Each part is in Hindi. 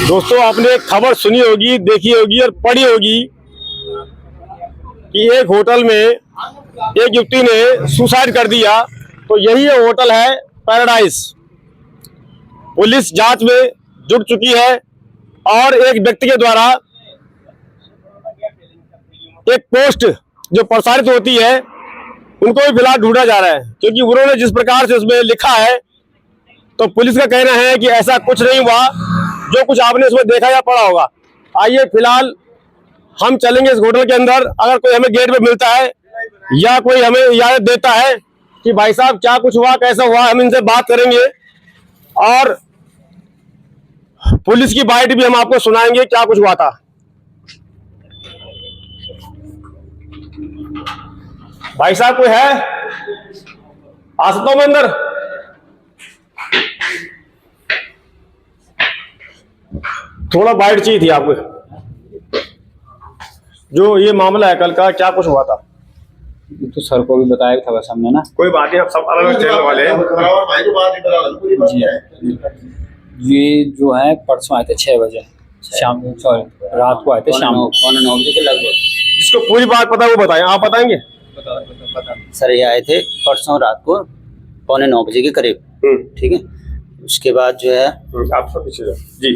दोस्तों, आपने एक खबर सुनी होगी, देखी होगी और पढ़ी होगी कि एक होटल में एक युवती ने सुसाइड कर दिया। तो यही होटल है पैराडाइज। पुलिस जांच में जुट चुकी है और एक व्यक्ति के द्वारा एक पोस्ट जो प्रसारित होती है उनको भी फिलहाल ढूंढा जा रहा है, क्योंकि उन्होंने जिस प्रकार से उसमें लिखा है तो पुलिस का कहना है कि ऐसा कुछ नहीं हुआ जो कुछ आपने उसमें देखा या पढ़ा होगा। आइए फिलहाल हम चलेंगे इस होटल के अंदर। अगर कोई हमें गेट पे मिलता है या कोई हमें इजाजत देता है कि भाई साहब क्या कुछ हुआ, कैसा हुआ, हम इनसे बात करेंगे और पुलिस की बाइट भी हम आपको सुनाएंगे क्या कुछ हुआ था। भाई साहब कोई है? आ सकता हूं मैं अंदर? थोड़ा बाइट चाहिए थी आपको। जो ये मामला है कल का, क्या कुछ हुआ था? तो सर को भी बताया था बस हमने ना। कोई बात नहीं, अब सब अलग अलग चैनल वाले हैं। ये जो है परसों आए थे 6 बजे शाम, सॉरी रात को आए थे शाम 9:15 के लगभग। जिसको पूरी बात पता है वो बताएं। आप बताएंगे? सर ये आए थे परसों रात को 9:15 बजे के करीब। ठीक है, उसके बाद जो है आप सब पीछे जी।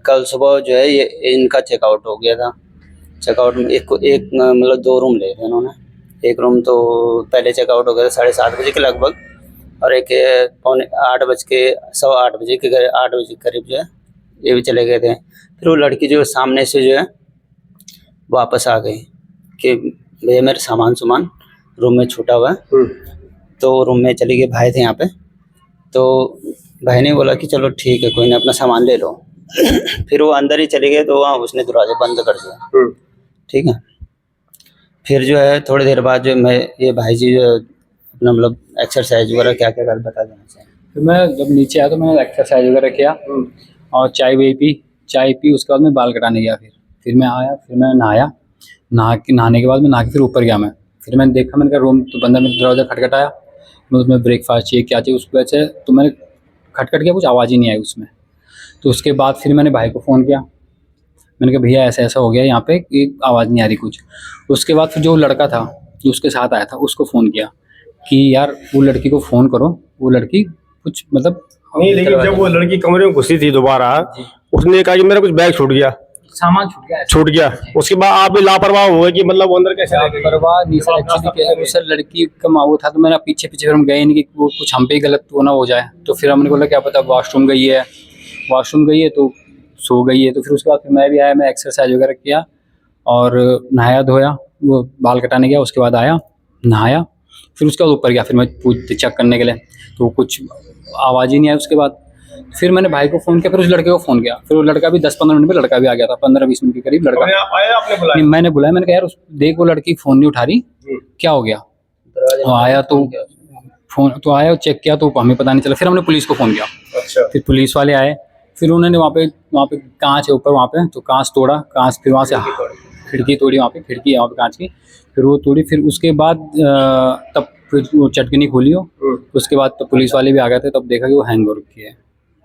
कल सुबह जो है ये इनका चेकआउट हो गया था। चेकआउट में एक मतलब 2 रूम ले थे इन्होंने। एक रूम तो पहले चेकआउट हो गया था 7:30 बजे के लगभग, और एक 8:15 बजे के 8 बजे के करीब जो है ये भी चले गए थे। फिर वो लड़की जो सामने से जो है वापस आ गई कि भैया मेरा सामान रूम में छूटा हुआ है। तो रूम में चली गई, भाई थे यहाँ पे, तो भाई ने बोला कि चलो ठीक है कोई ना, अपना सामान ले लो। फिर वो अंदर ही चले गए, तो वहाँ उसने दरवाजा बंद कर दिया। ठीक है, फिर जो है थोड़ी देर बाद जो मैं ये भाई जी जो अपना मतलब एक्सरसाइज वगैरह क्या क्या कर बता देना चाहिए। फिर मैं जब नीचे आया तो मैंने एक्सरसाइज वगैरह किया और चाय पी। उसके बाद मैं बाल कटाने गया। फिर मैं आया, फिर मैं नहाने के बाद मैं नहा के फिर ऊपर गया। फिर मैंने देखा, मैंने कहा रूम तो बंदा, मेरा दरवाज़ा खटखटाया। मैं उसमें ब्रेकफास्ट चाहिए क्या चाहिए उसकी वजह से, तो मैंने खटखट किया, कुछ आवाज़ ही नहीं आई उसमें। तो उसके बाद फिर मैंने भाई को फ़ोन किया। मैंने कहा भैया ऐसा ऐसा हो गया यहाँ पे, एक आवाज़ नहीं आ रही कुछ। उसके बाद फिर जो लड़का था जो उसके साथ आया था उसको फ़ोन किया कि यार वो लड़की को फ़ोन करो, वो लड़की कुछ मतलब नहीं। लेकिन जब वो लड़की कमरे में घुसी थी दोबारा, उसने कहा कि मेरा कुछ बैग छूट गया, सामान छूट गया। उसके बाद आप भी लापरवाह हुए कि मतलब वो अंदर कैसे लापरवाह नहीं सर, एक्चुअली सर लड़की का वो था, तो मैंने पीछे फिर हम गए नहीं कि वो कुछ हम पे ही गलत तो ना हो जाए। तो फिर हमने बोला क्या पता वॉशरूम गई है तो सो गई है। तो फिर उसके बाद फिर मैं भी आया, मैं एक्सरसाइज वगैरह किया और नहाया धोया, वो बाल कटाने गया। उसके बाद आया, नहाया, फिर उसके बाद ऊपर गया। फिर मैं चेक करने के लिए, तो कुछ आवाज़ ही नहीं आई। उसके बाद फिर मैंने भाई को फ़ोन किया, फिर उस लड़के को फ़ोन किया। फिर वो लड़का भी 10-15 मिनट में लड़का भी आ गया था, 15-20 मिनट के करीब लड़का आपने बुलाया? नहीं, मैंने बुलाया। मैंने कहा यार देख वो लड़की फ़ोन नहीं उठा रही, क्या हो गया? तो आया तो फ़ोन तो आया, चेक किया तो हमें पता नहीं चला। फिर हमने पुलिस को फ़ोन किया। अच्छा। फिर पुलिस वाले आए, फिर उन्होंने वहाँ पे कांच है ऊपर वहाँ पे, तो कांच तोड़ा, कांच फिर वहाँ से खिड़की तोड़ी, वहाँ पे खिड़की है वहाँ पे कांच की, फिर वो तोड़ी। फिर उसके बाद तब फिर वो चटकनी खोली हो। उसके बाद तो पुलिस वाले भी आ गए थे, तब देखा कि वो हैंग हो रखी है।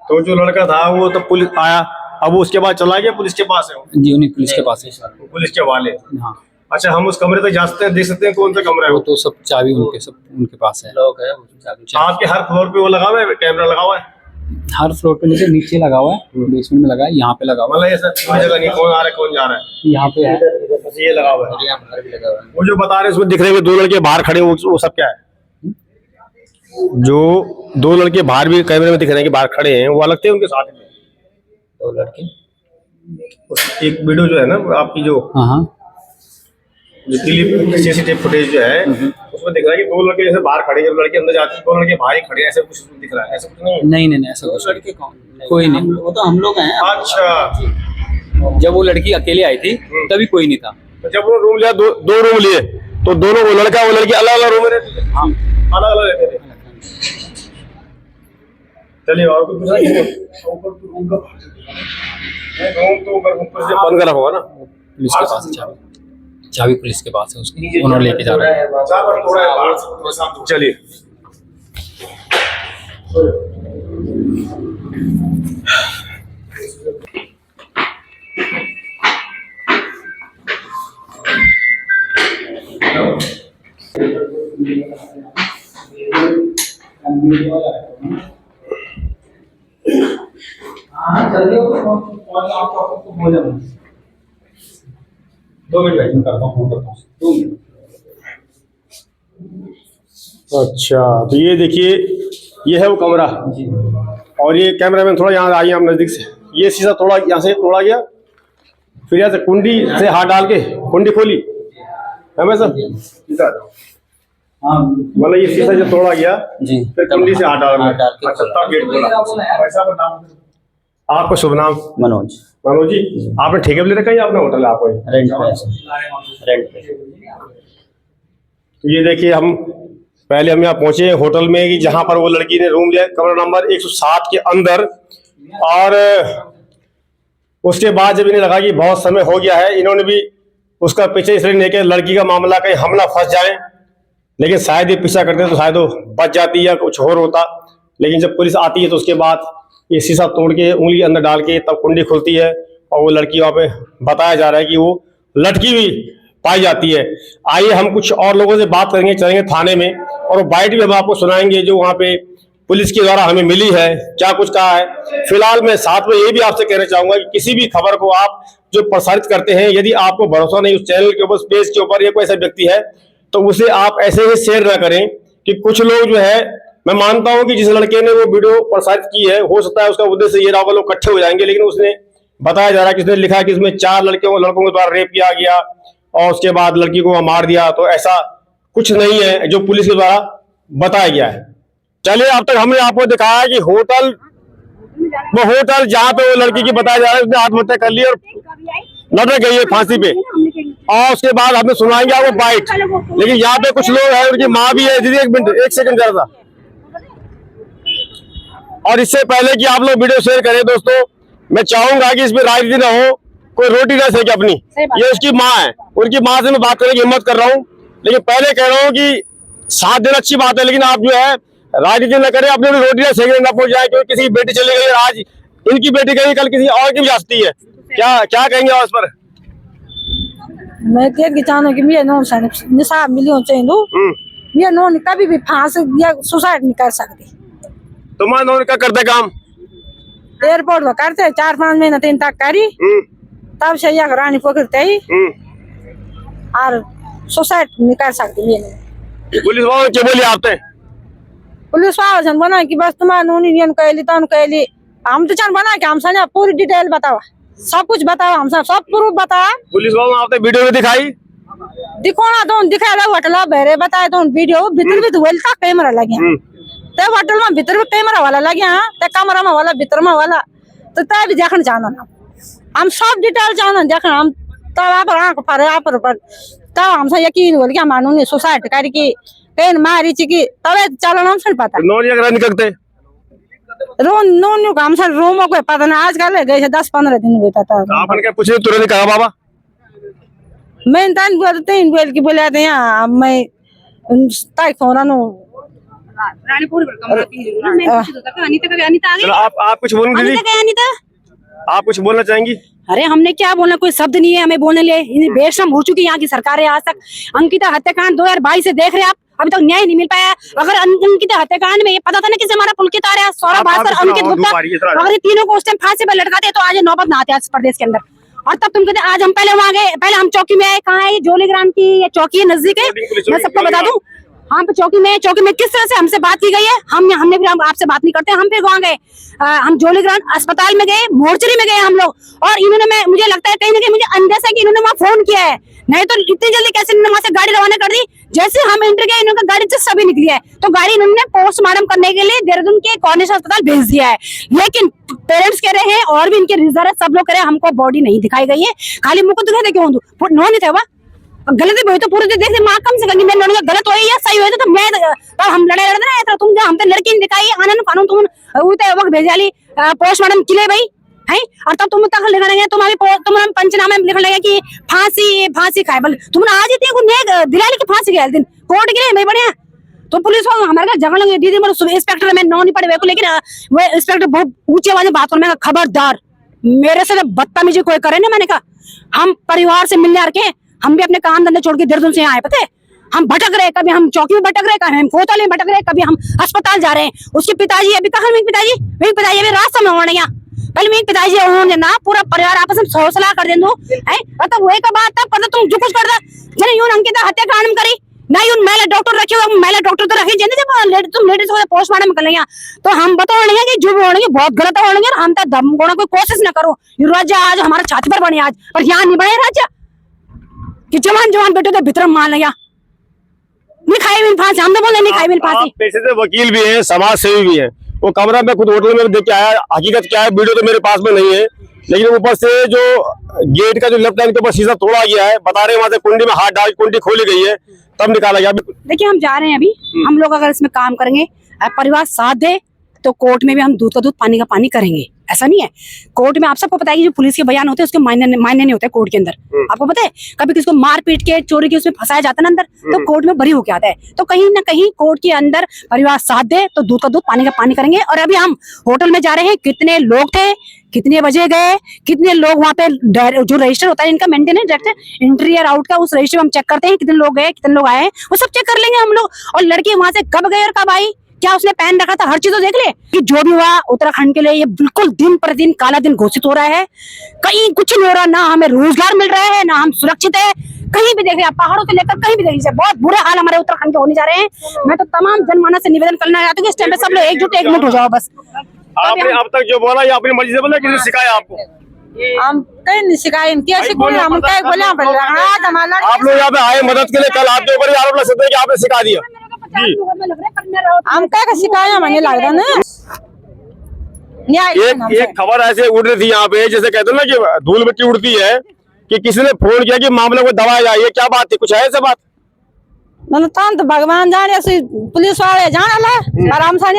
तो जो लड़का था वो तब पुलिस आया, अब वो उसके बाद चला गया पुलिस के पास है? जी उन्हीं पुलिस के पास है। पुलिस के वाले? हाँ। अच्छा, हम उस कमरे तक जा सकते हैं, देख सकते हैं कौन सा कमरा है? वो तो सब चाबी उनके पास है। लॉक है, चाबी। आपके हर फ्लोर पे वो लगा हुआ है, कैमरा लगा हुआ है? हर फ्लोर पे नीचे लगा हुआ है, बेसमेंट में लगा है, यहाँ पे लगा हुआ है। मतलब ये सर कोई जगह नहीं, कौन आ रहा है कौन जा रहा है, यहाँ पे है, ये लगा हुआ है। यहाँ बाहर भी लगा हुआ है। वो जो बता रहे हैं उसमें दिख रहे हैं 2 लड़के बाहर खड़े, वो सब क्या है? जो 2 लड़के बाहर भी कैमरे में दिख रहे हैं कि बाहर खड़े हैं, वो अलग थे उनके साथ में 2 लड़के? एक वीडियो जो है ना आपकी, जो हाँ क्लिप सीसीटीवी फुटेज जो है उसमें दिख रहा है कि 2 लड़के जैसे बाहर खड़े हैं, जब लड़के अंदर जाते हैं 2 लड़के बाहर ही खड़े हैं, ऐसा कुछ दिख रहा है? ऐसा कुछ नहीं? नहीं ऐसा कुछ लड़के कौन? कोई नहीं, वो तो हम लोग हैं। अच्छा। जब वो लड़की अकेले आई थी तभी कोई नहीं था। तो जब वो रूम लिया, 2 रूम लिए, तो दोनों वो लड़का वो लड़की अलग अलग रूम में रहते थे? हाँ, अलग अलग रहते थे। चलिए, और कुछ ऊपर तो रूम का रूम तो ऊपर से बंद करा होगा ना? पुलिस के पास है चाबी पुलिस के पास है उसकी, उन्होंने लेके जा रहे हैं। चलिए। हाँ जल्दी आपको बोल रहा हूँ 2 मिनट वेट करता हूँ, फोन करता हूँ 2 मिनट। अच्छा, तो ये देखिए, ये है वो कमरा, जी और ये कैमरा मैन थोड़ा यहाँ आइए आप नजदीक से। ये शीशा थोड़ा यहाँ से तोड़ा गया, फिर यहाँ से कुंडी से हाथ डाल के कुंडी खोली है मैं सर, हाँ मतलब ये शीशा जो तोड़ा गया जी, फिर कुंडी से हाथ डाल हाथ डाल के अच्छा, तब गेट खोला। आपका शुभ नाम? मनोज, मनोज जी, आपने ठेके पे ले रखा है या अपना होटल है आपको? रेंट पे, रेंट पे। तो ये देखिए, पहले हम यहाँ पहुंचे होटल में कि जहां पर वो लड़की ने रूम लिया, कमरा नंबर 107 के अंदर। और उसके बाद जब इन्हें लगा कि बहुत समय हो गया है, इन्होंने भी उसका पीछे इसलिए नहीं किया लड़की का मामला कहीं हम ना फंस जाए, लेकिन शायद ये पीछा करते तो शायद वो बच जाती या कुछ और होता। लेकिन जब पुलिस आती है तो उसके बाद ये शीशा तोड़ के उंगली अंदर डाल के तब कुंडी खुलती है, और वो लड़की वहाँ पे बताया जा रहा है कि वो लटकी हुई पाई जाती है। आइए हम कुछ और लोगों से बात करेंगे, चलेंगे थाने में, और वो बाइट भी हम आपको सुनाएंगे जो वहाँ पे पुलिस के द्वारा हमें मिली है, क्या कुछ कहा है। फिलहाल मैं साथ में ये भी आपसे कहना चाहूंगा कि किसी भी खबर को आप जो प्रसारित करते हैं, यदि आपको भरोसा नहीं उस चैनल के ऊपर, पेज के ऊपर, या कोई ऐसा व्यक्ति है, तो उसे आप ऐसे ही शेयर ना करें। कि कुछ लोग जो है, मैं मानता हूं कि जिस लड़के ने वो वीडियो प्रसारित की है, हो सकता है उसका उद्देश्य ये रहा वो लोग इकट्ठे हो जाएंगे, लेकिन उसने बताया जा रहा है कि उसने लिखा है कि इसमें 4 लड़कों के द्वारा रेप किया गया और उसके बाद लड़की को मार दिया। तो ऐसा कुछ नहीं है जो पुलिस के द्वारा बताया गया है। चलिए, अब तक हमने आपको दिखाया कि होटल जहां पे वो लड़की की बताया जा रहा है उसने आत्महत्या कर ली और लटक गई है फांसी पे, और उसके बाद हमें सुनाएंगे आपको बाइट। लेकिन यहाँ पे कुछ लोग हैं, उनकी माँ भी है। दीदी 1 मिनट, 1 सेकंड जरा सा। और इससे पहले कि आप लोग वीडियो शेयर करें दोस्तों, मैं चाहूंगा कि इसमें राजनीति ना हो, कोई रोटी ना सेके अपनी। ये उसकी माँ है, उनकी माँ से मैं बात करने की हिम्मत कर रहा हूँ। लेकिन पहले कह रहा हूँ कि साथ देना अच्छी बात है, लेकिन आप जो है राजनीति न करें, अपनी रोटी ना सेकने ना पहुंच जाए। क्योंकि किसी की बेटी चली गई, आज इनकी बेटी गई, कल किसी और की भी जा सकती है। क्या कहेंगे और इस पर? मैं देख के चाहूँ कि मैं नौ निशाब मिलियन चाहिए, मैं नौ कभी भी फांसी या सुसाइड नहीं कर सकती। तुम्हारा नौन क्या करते काम? एयरपोर्ट में करते 4-5 महीने 3 तक करी, तब से यहाँ रानी पकड़ते ही और सुसाइड नहीं कर सकती। मैं पुलिस वालों क्या बोली आपने? पुलिस वाले बना कि बस तुम्हारा नूनी कहली तन कहली, हम तो चल बना कि हम सने पूरी डिटेल बताओ, सब कुछ बताओ, हम सब प्रूफ बताया। पुलिस वालों आपने वीडियो में दिखाई? दिखोना तो दिखाया होटल बेरे बताए तो वीडियो भीतर भी धुएल तक कैमरा लगे, ते होटल में भीतर भी कैमरा वाला लगे, ते कमरा में वाला भीतर में वाला, तो तय भी देखना चाहना ना, हम सब डिटेल चाहना देखना। हम तब आप आंख पर आप तब हमसे यकीन हो गया मानू ने सुसाइड करके कहीं मारी चिकी, तबे चलना हमसे पता। नौनी अगर नहीं करते नो हमसे रूमों को पता नहीं, आजकल गए 10-15 दिन बीता था। आपने क्या पूछे? तुरंत कहा बाबा मैं तीन बेल की बोले थे यहाँ मैं ताई फोन चलो, आप कुछ बोलेंगे दीदी? आप कुछ बोलना चाहेंगी? अरे हमने क्या बोलना, कोई शब्द नहीं है हमें बोलने लिए। बेशर्म हो चुकी है यहाँ की सरकार है। आज तक अंकिता हत्याकांड 2022 से देख रहे हैं आप, अभी तक न्याय नहीं मिल पाया। अगर अंकिता हत्याकांड में ये पता था ना कि हमारा पुलकित आ रहा है, सौरभ भास्कर, अंकित गुप्ता, अगर ये तीनों को उस टाइम फांसी पर लटकाते तो आज नौबत ना आते आज प्रदेश के अंदर। और तब तुम कहते आज हम पहले वहाँ गए, पहले हम चौकी में आए। कहाँ है? जोलीग्राम की ये चौकी है, नजदीक है, मैं सबको बता दूं। हम पे चौकी में किस तरह से हमसे बात की गई है, हमने भी आपसे बात नहीं करते। हम फिर वहाँ गए, हम जोलीग्राम अस्पताल में गए, मोर्चरी में गए हम लोग। और इन्होंने मुझे लगता है कहीं ना कहीं मुझे अंदेशा है कि इन्होंने वहाँ फोन किया है, नहीं तो इतनी जल्दी कैसे इन्होंने वहाँ से गाड़ी रवाना कर दी। जैसे हम एंटर गए, इन्होंने गाड़ी से सभी निकली है, तो गाड़ी इन्होंने पोस्टमार्टम करने के लिए देहरादून के कॉर्निश अस्पताल भेज दिया है। लेकिन पेरेंट्स कह रहे हैं और भी इनके रिजर्व है, सब लोग कह रहे हैं हमको बॉडी नहीं दिखाई गई है, खाली मुझको दिखाई दे क्यों नो नहीं था। गलती भी हुई तो पूरे देख माँ कम से कम मैं लड़ूंगा, गलत हो या सही हो तो मैं तब हम लड़े ना, तुम हम पे लड़की नहीं दिखाई आनंद कानून तुम वक्त भेजा ली पोस्टमार्टम किले भाई है। और तब तुम तक लिख रहे तुम पंचनामे लिख लगे कि फांसी खाए, बल तुमने आज ही दिला की फांसी गया दिन कोर्ट गिरे भाई बढ़िया। तो पुलिस वाले हमारे जगह लगे दीदी मेरे इंस्पेक्टर में नौ नहीं पड़े, लेकिन वो इंस्पेक्टर बहुत ऊंचे आवाज में बात कर, खबरदार मेरे से बदतमीजी कोई करे ना। मैंने कहा हम परिवार से मिलने आ के, हम भी अपने काम धंधे छोड़ के देहरादून से यहाँ आए, पता है हम भटक रहे, कभी हम चौकी में भटक रहे, कभी हम कोतवाली में भटक रहे, कभी हम अस्पताल जा रहे हैं। उसके पिताजी अभी कहा, मेरे पिताजी अभी रास्ते में होने पहले मेरे पिताजी उन्होंने ना पूरा परिवार आपस में सौसला कर देंदो है मतलब वही का बात था पता तुम जो कुछ करदा जने यूं अंकिता हत्याकांड करी ना यूं महिला डॉक्टर रखे हुए महिला डॉक्टर तो रखे जने जब तुम लेडीज को पोस्टमार्टम कर लेंगे तो हम बताओ लेंगे कि जो भी होंगे बहुत गलत होंगे हम तो दम गोना कोई कोशिश ना करो ये राज्य आज हमारे छाती पर बने आज पर यहाँ नहीं बने राज्य कि जवान जवान बेटे तो भीतर मान लिया नहीं खाई मिल फांसी हम तो बोले नहीं खाई मिल फांसी पेशे से वकील भी हैं, समाज सेवी भी हैं। वो कमरा में खुद होटल में देख के आया, हकीकत क्या है वीडियो तो मेरे पास में नहीं है, लेकिन ऊपर से जो गेट का जो लेफ्ट हैंड के ऊपर शीशा तोड़ा गया है, बता रहे हैं वहां से कुंडी में हाथ डाल कुंडी खोली गई है तब निकाला गया। देखिए हम जा रहे हैं अभी हम लोग अगर इसमें काम करेंगे परिवार साथ दे तो कोर्ट में भी हम दूध का दूध पानी का पानी करेंगे। ऐसा नहीं है कोर्ट में आप सबको पता है कि जो पुलिस के बयान होते हैं उसके मायने नहीं होते कोर्ट के अंदर। आपको पता है कभी किसी को मार पीट के चोरी के उसमें फंसाया जाता है ना अंदर तो कोर्ट में बरी होके आता है। तो कहीं ना कहीं कोर्ट के अंदर परिवार साथ दे तो दूध का दूध पानी का पानी करेंगे। और अभी हम होटल में जा रहे हैं, कितने लोग थे, कितने बजे गए, कितने लोग वहाँ पे जो रजिस्टर होता है इनका मेंटेनेंस डायरेक्टर एंट्री और आउट का उस रजिस्टर हम चेक करते हैं कितने लोग गए कितने लोग आए वो सब चेक कर लेंगे हम लोग। और लड़की वहां से कब गई और कब आई क्या उसने पहन रखा था हर चीज तो देख ले कि जो भी हुआ उत्तराखंड के लिए ये बिल्कुल दिन प्रतिदिन काला दिन घोषित हो रहा है। कहीं कुछ नहीं हो रहा, ना हमें रोजगार मिल रहा है ना हम सुरक्षित है। कहीं भी देख रहे पहाड़ों से लेकर कहीं भी देख लीजिए बहुत बुरे हाल हमारे उत्तराखंड के होने जा रहे हैं। मैं तो तमाम जनमानस से निवेदन करना चाहती हूँ इस टाइम पे सब लोग एकजुट हो जाओ बस। आपने अब तक जो बोला ये अपनी मर्जी से बोला किसी ने सिखाया आपको? हम कहीं नहीं सिखाए कैसे बोले हम क्या बोले आप लोग यहाँ पे आए मदद के लिए, कल आपके ऊपर आरोप लग सकते हैं कि आपने सिखा दिया। हम क्या सिखाया मैंने लग रहा ना एक खबर ऐसे उड़ रही थी यहाँ पे जैसे कहते हैं ना कि धूल मिट्टी उड़ती है कि किसी ने फोन किया कि मामले को दबाया जाए, ये क्या बात थी? कुछ है ऐसे बात? तो भगवान जाने पुलिस वाले जाने और हम भाई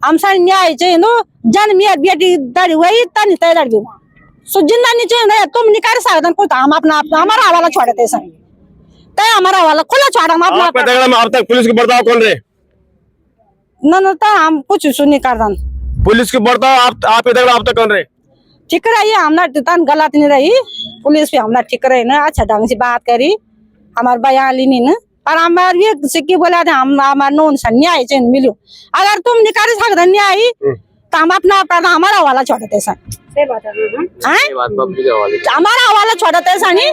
हम न्याय चाहिए नो जन मियाँ बेटी दड़ी वही तन तैयार सो जिंदा नहीं चाहिए तुम नहीं कर सकते कोई हम अपना हमारा हवाला छोड़ देते सर तय हमारा हवाला खुला छोड़ा हम अपना। अब तक पुलिस के बर्ताव कौन रहे? न तो हम कुछ नहीं करता पुलिस के बर्ताव आप अब तक कौन रहे? ठीक रही हमने तन गलत नहीं रही पुलिस भी हमने ठीक रही ना अच्छा ढंग से बात करी हमारे बयान ली नहीं पर हमारे ये सिक्की बोला था हम हमारे नोन से न्याय चाहिए मिलो अगर तुम नहीं कर सकते न्याय तो हम अपना हमारा हवाला छोड़ देते सर हमारा हवाला छोड़ देते सर नहीं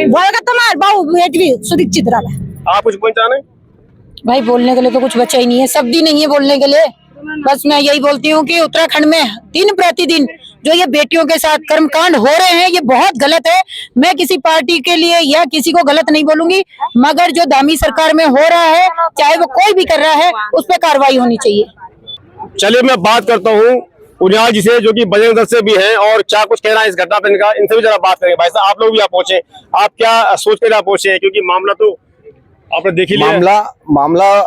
बोलेगा तुम्हारे बहु बेटी भी सुरक्षित रहा। आप कुछ पहुंचाने भाई बोलने के लिए तो कुछ बचा ही नहीं है, शब्द ही नहीं है बोलने के लिए। बस मैं यही बोलती हूँ कि उत्तराखंड में दिन प्रतिदिन जो ये बेटियों के साथ कर्मकांड हो रहे हैं ये बहुत गलत है। मैं किसी पार्टी के लिए या किसी को गलत नहीं बोलूंगी मगर जो दामी सरकार में हो रहा है चाहे वो कोई भी कर रहा है उस पर कार्रवाई होनी चाहिए। चलिए मैं बात करता हूँ उनियाल जी से जो कि बजरंग दल से भी हैं और क्या कुछ कहना है इस घटना पर इनका, इनसे भी जरा बात करेंगे। भाई साहब आप लोग भी यहाँ पहुंचे, आप क्या सोच कर यहाँ पहुंचे क्योंकि मामला तो आपने देख ही लिया। मामला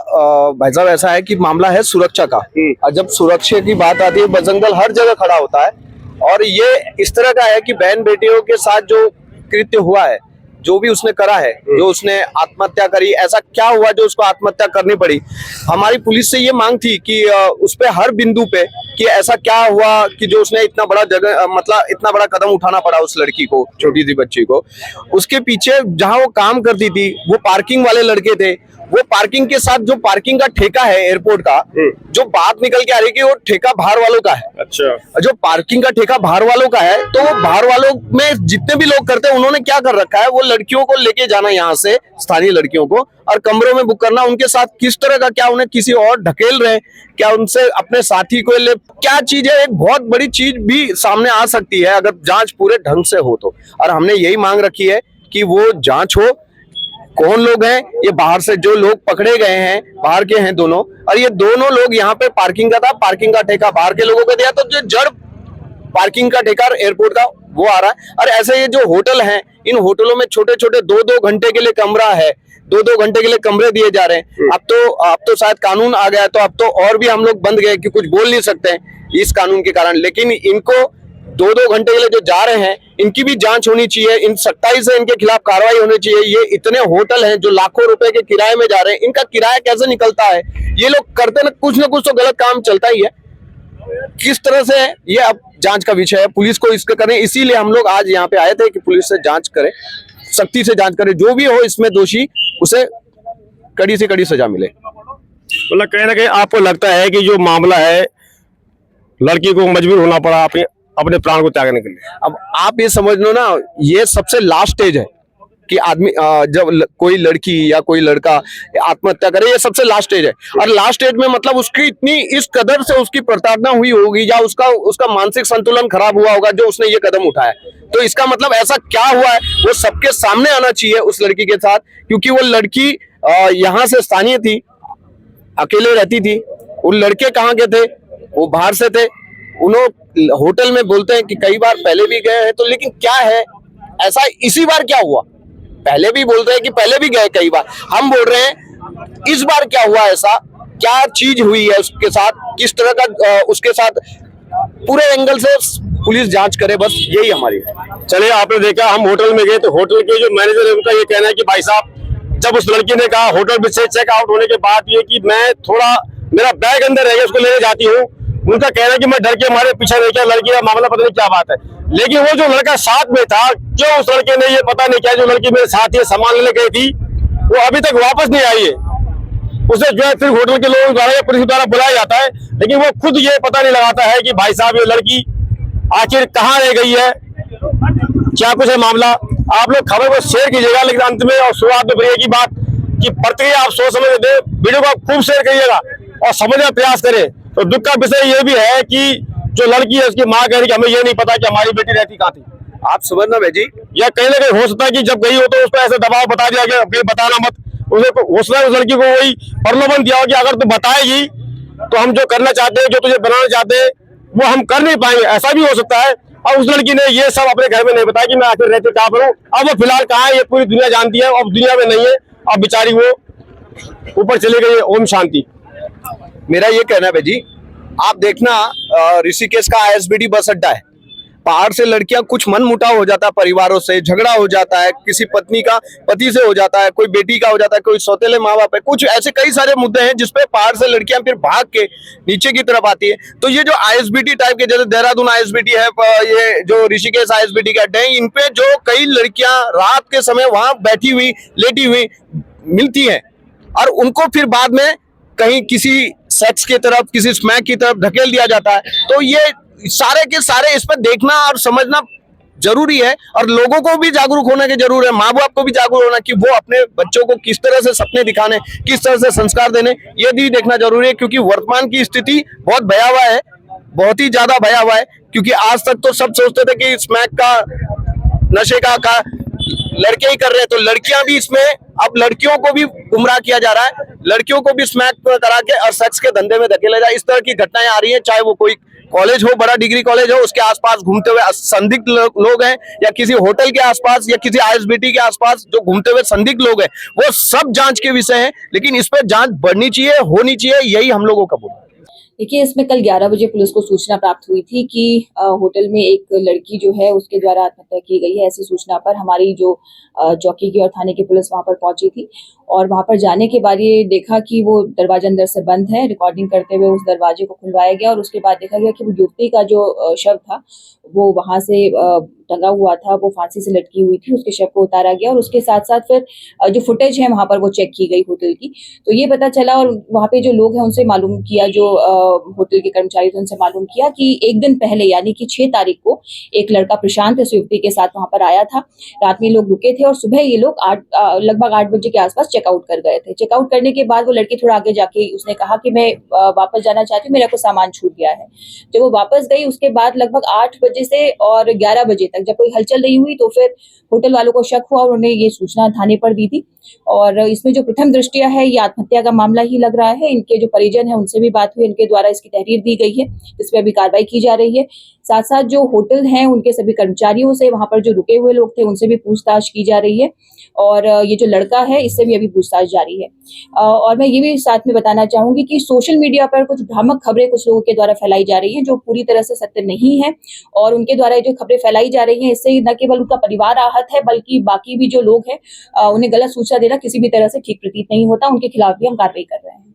भाई साहब ऐसा है कि मामला है सुरक्षा का और जब सुरक्षा की बात आती है बजरंग दल हर जगह खड़ा होता है और ये इस तरह का है कि बहन बेटियों के साथ जो कृत्य हुआ है जो भी उसने करा है जो उसने आत्महत्या करी ऐसा क्या हुआ जो उसको आत्महत्या करनी पड़ी। हमारी पुलिस से ये मांग थी कि उस पे हर बिंदु पे कि ऐसा क्या हुआ कि जो उसने इतना बड़ा जगह मतलब इतना बड़ा कदम उठाना पड़ा उस लड़की को, छोटी सी बच्ची को। उसके पीछे जहां वो काम करती थी वो पार्किंग वाले लड़के थे, वो पार्किंग के साथ जो पार्किंग का ठेका है एयरपोर्ट का जो बात निकल के आ रही कि वो ठेका बाहर वालों का है। अच्छा, जो पार्किंग का ठेका बाहर वालों का है तो वो बाहर वालों में जितने भी लोग करते हैं उन्होंने क्या कर रखा है वो लड़कियों को लेके जाना यहाँ से स्थानीय लड़कियों को और कमरों में बुक करना, उनके साथ किस तरह का क्या उन्हें किसी और ढकेल रहे हैं क्या उनसे अपने साथी को ले क्या चीज है। एक बहुत बड़ी चीज भी सामने आ सकती है अगर जांच पूरे ढंग से हो तो। और हमने यही मांग रखी है कि वो जांच हो, कौन लोग हैं ये बाहर से जो लोग पकड़े गए हैं बाहर के हैं दोनों, और ये दोनों लोग यहाँ पे पार्किंग का था, पार्किंग का ठेका बाहर के लोगों को दिया तो जो जड़ पार्किंग का ठेका एयरपोर्ट का वो आ रहा है। और ऐसे ये जो होटल हैं इन होटलों में छोटे छोटे 2-2 घंटे के लिए कमरा है, 2-2 घंटे के लिए कमरे दिए जा रहे हैं। अब तो शायद कानून आ गया तो अब तो और भी हम लोग बंद गए कि कुछ बोल नहीं सकते हैं इस कानून के कारण, लेकिन इनको 2-2 घंटे के लिए जो जा रहे हैं इनकी भी जांच होनी चाहिए, इन सख्ताई से इनके खिलाफ कार्रवाई होनी चाहिए। ये इतने होटल हैं जो लाखों रुपए के किराए में जा रहे हैं, इनका किराया कैसे निकलता है? ये लोग करते ना कुछ तो गलत काम चलता ही है। किस तरह से ये अब जांच का विषय है, पुलिस को इसका करें, इसीलिए हम लोग आज यहाँ पे आए थे कि पुलिस से जांच करें सख्ती से जांच करे, जो भी हो इसमें दोषी उसे कड़ी से कड़ी सजा मिले। मतलब कहीं ना कहीं आपको लगता है कि जो मामला है लड़की को मजबूर होना पड़ा अपने अपने प्राण को त्यागने के लिए? अब आप ये समझ लो ना, ये सबसे लास्ट स्टेज है कि आदमी जब कोई लड़की या कोई लड़का आत्महत्या करे, ये सबसे लास्ट स्टेज है। और लास्ट स्टेज में मतलब उसकी इतनी इस कदर से उसकी प्रताड़ना हुई होगी या उसका मानसिक संतुलन खराब हुआ होगा जो उसने ये कदम उठाया। तो इसका मतलब ऐसा क्या हुआ है वो सबके सामने आना चाहिए उस लड़की के साथ, क्योंकि वो लड़की यहाँ से स्थानीय थी, अकेले रहती थी। उन लड़के कहाँ के थे? वो बाहर से थे। उन्होंने होटल में बोलते हैं कि कई बार पहले भी गए हैं, तो लेकिन क्या है ऐसा इसी बार क्या हुआ? पहले भी बोल रहे हैं कि पहले भी गए कई बार, हम बोल रहे हैं इस बार क्या हुआ, ऐसा क्या चीज हुई है उसके साथ, किस तरह का उसके साथ पूरे एंगल से पुलिस जांच करे, बस यही हमारी है। चलिए, आपने देखा हम होटल में गए तो होटल के जो मैनेजर है उनका ये कहना है कि भाई साहब, जब उस लड़की ने कहा होटल से चेक आउट होने के बाद ये कि मैं थोड़ा मेरा बैग अंदर रह गया उसको लेने जाती हूँ, उनका कहना है कि मैं डर के हमारे पीछे नहीं किया, लड़की का मामला पता नहीं क्या बात है। लेकिन वो जो लड़का साथ में था, क्यों उस लड़के ने ये पता नहीं किया, जो लड़की मेरे साथ ये सामान लेने गई थी वो अभी तक वापस नहीं आई है। उसे जो है फिर होटल के लोगों द्वारा या पुलिस द्वारा बुलाया जाता है, लेकिन वो खुद ये पता नहीं लगाता है कि भाई साहब ये लड़की आखिर कहाँ रह गई है, क्या कुछ है मामला। आप लोग खबर को शेयर कीजिएगा, लेकिन अंत में और शुरुआत में भैया की बात की प्रतिक्रिया आप सोच समझ दे, वीडियो को आप खूब शेयर करिएगा और समझने का प्रयास करें। तो दुख का विषय ये भी है कि जो लड़की है उसकी माँ कह रही कि हमें ये नहीं पता कि हमारी बेटी रहती कहाँ थी। आप समझना भाई जी, या कहीं ना कहीं हो सकता है कि जब गई हो तो उसको ऐसे दबाव बता दिया गया कि बताना मत, उसे हो सकता है उस लड़की को वही प्रलोभन दिया हो कि अगर तू बताएगी तो हम जो करना चाहते हैं, जो तुझे बनाना चाहते हैं वो हम कर नहीं पाएंगे, ऐसा भी हो सकता है। और उस लड़की ने ये सब अपने घर में नहीं बताया कि मैं आखिर रहती कहाँ पर हूँ। अब वो फिलहाल कहाँ है ये पूरी दुनिया जानती है, अब दुनिया में नहीं है, अब बेचारी वो ऊपर चली गई है। ओम शांति। मेरा ये कहना है भाई जी, आप देखना ऋषिकेश का आईएसबीटी बस अड्डा है, पहाड़ से लड़कियां कुछ मन मुटाव हो जाता है, परिवारों से झगड़ा हो जाता है, किसी पत्नी का पति से हो जाता है, कोई बेटी का हो जाता है, कोई सौतेले माँ बाप है, कुछ ऐसे कई सारे मुद्दे हैं जिसपे पहाड़ से लड़कियां फिर भाग के नीचे की तरफ आती है। तो ये जो आईएसबीटी टाइप के, जैसे देहरादून आईएसबीटी है, ये जो ऋषिकेश आईएसबीटी के अड्डे हैं, इन पे जो कई लड़कियां रात के समय वहां बैठी हुई लेटी हुई मिलती है और उनको फिर बाद में कहीं किसी सेक्स की तरफ, किसी स्मैक की तरफ धकेल दिया जाता है। तो ये सारे के सारे इस पर देखना और समझना जरूरी है और लोगों को भी जागरूक होने की जरूरत है, माँ बाप को भी जागरूक होना कि वो अपने बच्चों को किस तरह से सपने दिखाने, किस तरह से संस्कार देने, ये भी देखना जरूरी है। क्योंकि वर्तमान की स्थिति बहुत भयावह है, बहुत ही ज्यादा भयावह है। क्योंकि आज तक तो सब सोचते थे कि स्मैक का, नशे का लड़के ही कर रहे हैं, तो लड़कियां भी इसमें, अब लड़कियों को भी गुमराह किया जा रहा है, लड़कियों को भी स्मैक करा के और सेक्स के धंधे में धकेला जाए। इस तरह की घटनाएं आ रही हैं, चाहे वो कोई कॉलेज हो, बड़ा डिग्री कॉलेज हो, उसके आसपास घूमते हुए संदिग्ध लोग हैं, या किसी होटल के आसपास या किसी आईएसबीटी के आसपास जो घूमते हुए संदिग्ध लोग हैं, वो सब जांच के विषय हैं। लेकिन इस पर जांच बढ़नी चाहिए, होनी चाहिए, यही हम लोगों का बोलना है। देखिए, इसमें कल 11 बजे पुलिस को सूचना प्राप्त हुई थी कि होटल में एक लड़की जो है उसके द्वारा आत्महत्या की गई है। ऐसी सूचना पर हमारी जो चौकी की और थाने की पुलिस वहां पर पहुंची थी और वहां पर जाने के बाद ये देखा कि वो दरवाजा अंदर से बंद है। रिकॉर्डिंग करते हुए उस दरवाजे को खुलवाया गया और उसके बाद देखा गया कि वो युवती का जो शव था वो वहां से टंगा हुआ था, वो फांसी से लटकी हुई थी। उसके शव को उतारा गया और उसके साथ साथ फिर जो फुटेज है वहां पर वो चेक की गई होटल की, तो ये पता चला और वहां पे जो लोग हैं उनसे मालूम किया, जो होटल के कर्मचारी थे उनसे मालूम किया कि एक दिन पहले यानी कि 6 तारीख को एक लड़का प्रशांत इस युवती के साथ वहां पर आया था। रात में लोग रुके थे और सुबह ये लोग लगभग 8 बजे के आसपास चेकआउट कर गए थे। चेकआउट करने के बाद वो लड़की थोड़ा आगे जाके उसने कहा कि मैं वापस जाना चाहती हूँ, मेरा कुछ सामान छूट गया है। जब वो वापस गई उसके बाद लगभग 8 बजे से और 11 बजे तक जब कोई हलचल नहीं हुई तो फिर होटल वालों को शक हुआ और उन्होंने ये सूचना थाने पर दी थी। और इसमें जो प्रथम दृष्टया है ये आत्महत्या का मामला ही लग रहा है। इनके जो परिजन है उनसे भी बात हुई, इनके द्वारा इसकी तहरीर दी गई है, इस पर अभी कार्रवाई की जा रही है। साथ साथ जो होटल है उनके सभी कर्मचारियों से, वहां पर जो रुके हुए लोग थे उनसे भी पूछताछ की जा रही है और ये जो लड़का है इससे भी अभी पूछताछ जारी है। और मैं ये भी साथ में बताना चाहूंगी कि सोशल मीडिया पर कुछ भ्रामक खबरें कुछ लोगों के द्वारा फैलाई जा रही हैं जो पूरी तरह से सत्य नहीं है और उनके द्वारा जो खबरें फैलाई जा रही हैं इससे न केवल उनका परिवार आहत है बल्कि बाकी भी जो लोग हैं उन्हें गलत सूचना देना किसी भी तरह से ठीक प्रतीत नहीं होता। उनके खिलाफ भी हम कार्रवाई कर रहे हैं।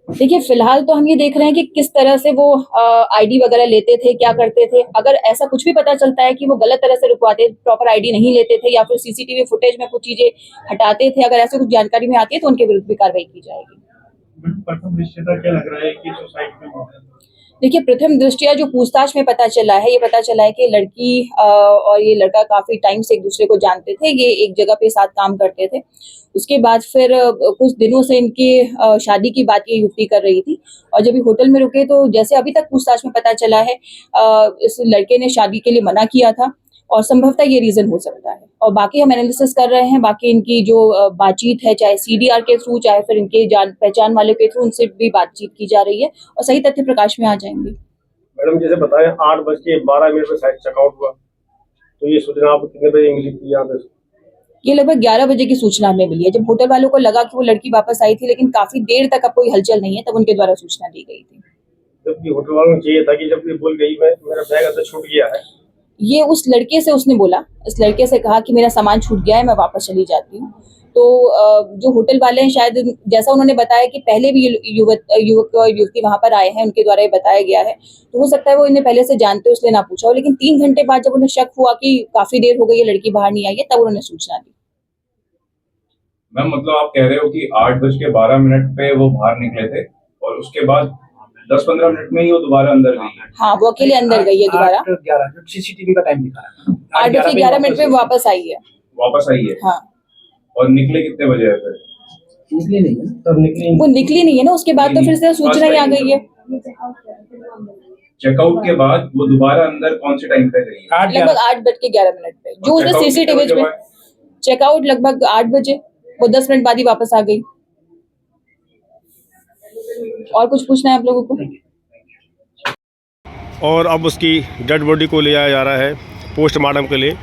देखिए फिलहाल तो हम ये देख रहे हैं कि किस तरह से वो आईडी वगैरह लेते थे, क्या करते थे। अगर ऐसा कुछ भी पता चलता है कि वो गलत तरह से रुकवाते, प्रॉपर आईडी नहीं लेते थे या फिर सीसीटीवी फुटेज में कुछ चीजें हटाते थे, अगर ऐसे कुछ जानकारी में आती है तो उनके विरुद्ध भी कार्रवाई की जाएगी। प्रथम दृष्टया क्या लग रहा है कि सुसाइड में देखिए प्रथम दृष्टया जो पूछताछ में पता चला है, ये पता चला है कि लड़की और ये लड़का काफी टाइम से एक दूसरे को जानते थे, ये एक जगह पे साथ काम करते थे। उसके बाद फिर कुछ दिनों से इनकी शादी की बात ये युवती कर रही थी और जब ये होटल में रुके तो जैसे अभी तक पूछताछ में पता चला है इस लड़के ने शादी के लिए मना किया था और संभवतः ये रीजन हो सकता है। और बाकी हम एनालिसिस कर रहे हैं, बाकी इनकी जो बातचीत है चाहे सीडीआर के थ्रू चाहे फिर इनके जान पहचान वाले के थ्रू, उनसे भी बातचीत की जा रही है और सही तथ्य प्रकाश में आ जाएंगे। मैडम जैसे बताएं 8:12 पे शायद चेकआउट हुआ, तो ये सूचना आपको कितने बजे मिली थी यहाँ पे? ये लगभग 11 बजे की सूचना हमें मिली है। जब होटल वालों को लगा कि वो लड़की वापस आई थी लेकिन काफी देर तक अब कोई हलचल नहीं है, तब उनके द्वारा सूचना दी गई थी। जबकि होटल वालों को चाहिए था कि जब ये बोल गई मैं मेरा बैग अंदर छूट गया है, ये उस लड़के से उसने बोला, इस लड़के से कहा कि मेरा सामान छूट गया है, मैं वापस चली जाती हूँ। तो जो होटल वाले हैं शायद जैसा उन्होंने बताया कि पहले भी युवक और युवती वहां पर आए हैं, उनके द्वारा ये बताया गया है, तो हो सकता है वो इन्हें पहले से जानते हो इसलिए ना पूछा हो। लेकिन 3 घंटे बाद जब उन्हें शक हुआ कि काफी देर हो गई है लड़की बाहर नहीं आई है, तब उन्होंने सूचना दी। मैम मतलब आप कह रहे हो कि 8:12 पे वो बाहर निकले थे और उसके बाद 10-15 मिनट में ही वो दोबारा अंदर गई? हाँ, वो अकेले अंदर गई है दोबारा। 8:11 जो सीसीटीवी का टाइम दिखा रहा है 8:11 पे वापस आई है। वापस आई है? हाँ। और निकले कितने बजे है फिर? निकली नहीं है, तब निकली वो निकली नहीं है ना, उसके बाद तो फिर से सूचना ही आ गई है। चेकआउट के बाद वो दोबारा अंदर कौन से टाइम पे गई है? लगभग 8:11 पे जो उसने सीसीटीवी में चेकआउट लगभग 8 बजे, वो 10 मिनट बाद ही वापस आ गई। और कुछ पूछना है आप लोगों को? और अब उसकी डेड बॉडी को ले जाया जा रहा है पोस्टमार्टम के लिए।